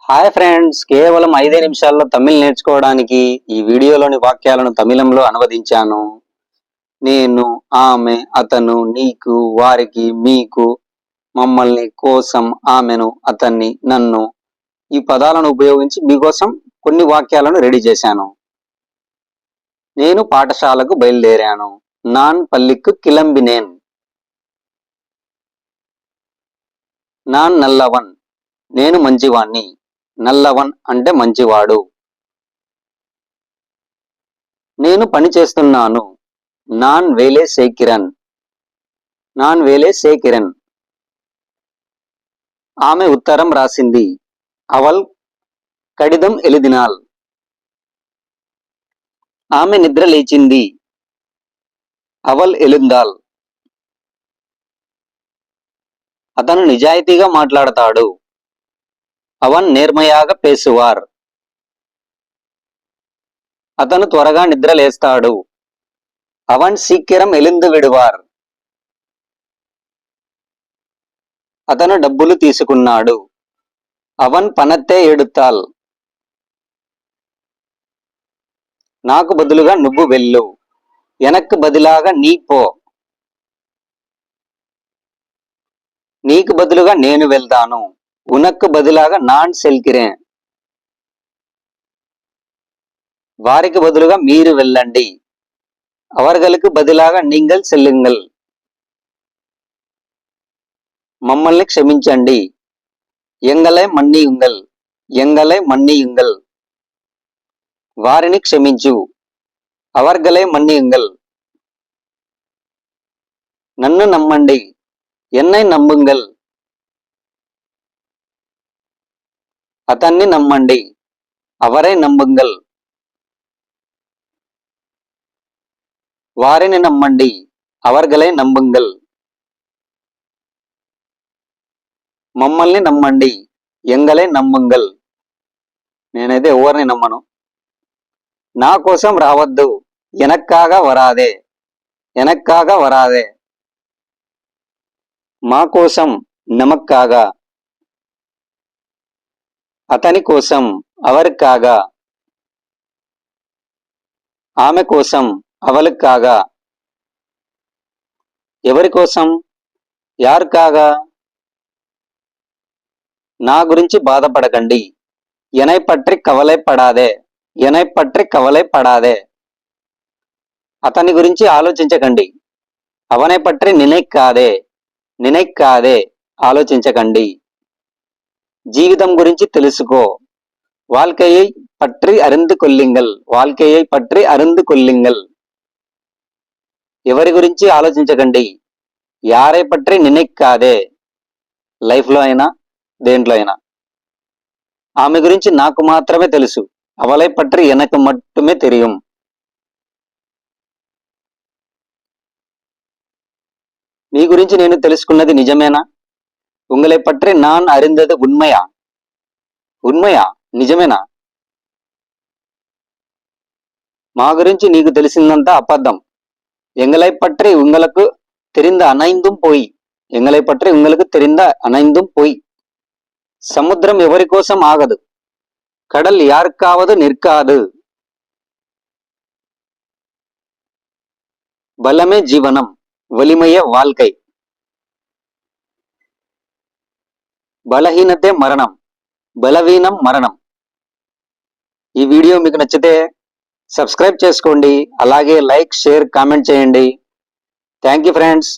Hi friends, కేవలం 5 నిమిషాల్లో తమిళ్ నేర్చుకోవడానికి ఈ వీడియోలోని వాక్యాలను తమిళంలో అనువదించాను. నేను, ఆమె, అతను, నీకు, వారికి, మీకు, మమ్మల్ని, కోసం, ఆమెను, అతన్ని, నన్ను ఈ పదాలను ఉపయోగించి మీకోసం కొన్ని వాక్యాలను రెడీ చేశాను. నేను పాఠశాలకు బయలుదేరాను. నాన్ పల్లికు కిలంబినేన్. నాన్ నల్లవన్, నేను మంచివాణ్ణి. నల్లవన్ అంటే మంచివాడు. నేను పని చేస్తున్నాను. నాన్ వేలే సేకిరన్. నాన్ వేలే సేకిరన్. ఆమె ఉత్తరం రాసింది. అవల్ కడిదం ఎలిదినాల్. ఆమె నిద్ర లేచింది. అవల్ ఎలుందాల్. అతను నిజాయితీగా మాట్లాడతాడు. అవన్ నేర్మయాగా పేసువార్. అతను త్వరగా నిద్ర లేస్తాడు. అవన్ సీక్కిరం ఎలిందు విడువార్. అతను డబ్బులు తీసుకున్నాడు. అవన్ పనత్తే ఎడుతాల్. నాకు బదులుగా నువ్వు వెళ్ళు. ఎనక్కు బదిలాగా నీ పో. నీకు బదులుగా నేను వెళ్తాను. ఉనక్కు బదిలాగా నాన్ సెల్కిరేన్. వారికి బదులుగా మీరు వెళ్ళండి. అవర్గలకు బదిలాగా నింగల్ సెల్లింగల్. మమ్మల్ని క్షమించండి. ఎంగలై మన్నియుంగల్. ఎంగలై మన్నియుంగల్. వారిని క్షమించు. అవర్గలై మన్నియుంగల్. నన్ను నమ్మండి. ఎన్నై నమ్ముంగల్. అతన్ని నమ్మండి. అవరై నమ్ముంగల్. వారిని నమ్మండి. అవర్గలై నమ్ముంగల్. మమ్మల్ని నమ్మండి. ఎంగలై నమ్ముంగల్. నేనైతే ఎవరిని నమ్మను. నా కోసం రావద్దు. ఎనక్కాగా వరాదే. ఎనక్కాగా వరాదే. మా కోసం నమక్కాగా. అతని కోసం అవరికాగా. ఆమె కోసం అవలుకాగా. ఎవరి కోసం యారుకాగా. నా గురించి బాధపడకండి. ఎనై పట్రి కవలై పడాదే. ఎనై పట్రి కవలై పడాదే. అతని గురించి ఆలోచించకండి. అవనై పట్రి నినైక్కాదే. నినైక్కాదే. ఆలోచించకండి. జీవితం గురించి తెలుసుకో. வாழ்க்கையை பற்றி அறிந்து கொள்ளுங்கள். வாழ்க்கையை పట్రి అరిందు కొల్లింగల్. ఎవరి గురించి ఆలోచించకండి. యారై పట్రి నినైక్కాదే. లైఫ్లో అయినా దేంట్లో అయినా. ఆమె గురించి నాకు మాత్రమే తెలుసు. అవలై పట్రి ఎనకు మట్టుమే తెలియం. మీ గురించి నేను తెలుసుకున్నది నిజమేనా? உங்களை பற்றி நான் அறிந்தது உண்மையா? ఉన్మయా? నిజమేనా? మా గురించి నీకు తెలిసిందంతా అబద్ధం. ఎంగలై పట్రి உங்களுக்கு தெரிந்த அனைந்தும் போய். ఎంగలై పట్రి உங்களுக்கு தெரிந்த அனைந்தும் போய். సముద్రం ఎవరి కోసం ఆగదు. కడల్ యారుకావదు నిற்காது. బలమే జీవనం. వలిమయ வாழ்க்கை. బలహీనతే మరణం. బలవీనం మరణం. ఈ వీడియో మీకు నచ్చితే సబ్స్క్రైబ్ చేసుకోండి. అలాగే లైక్, షేర్, కామెంట్ చేయండి. Thank you friends.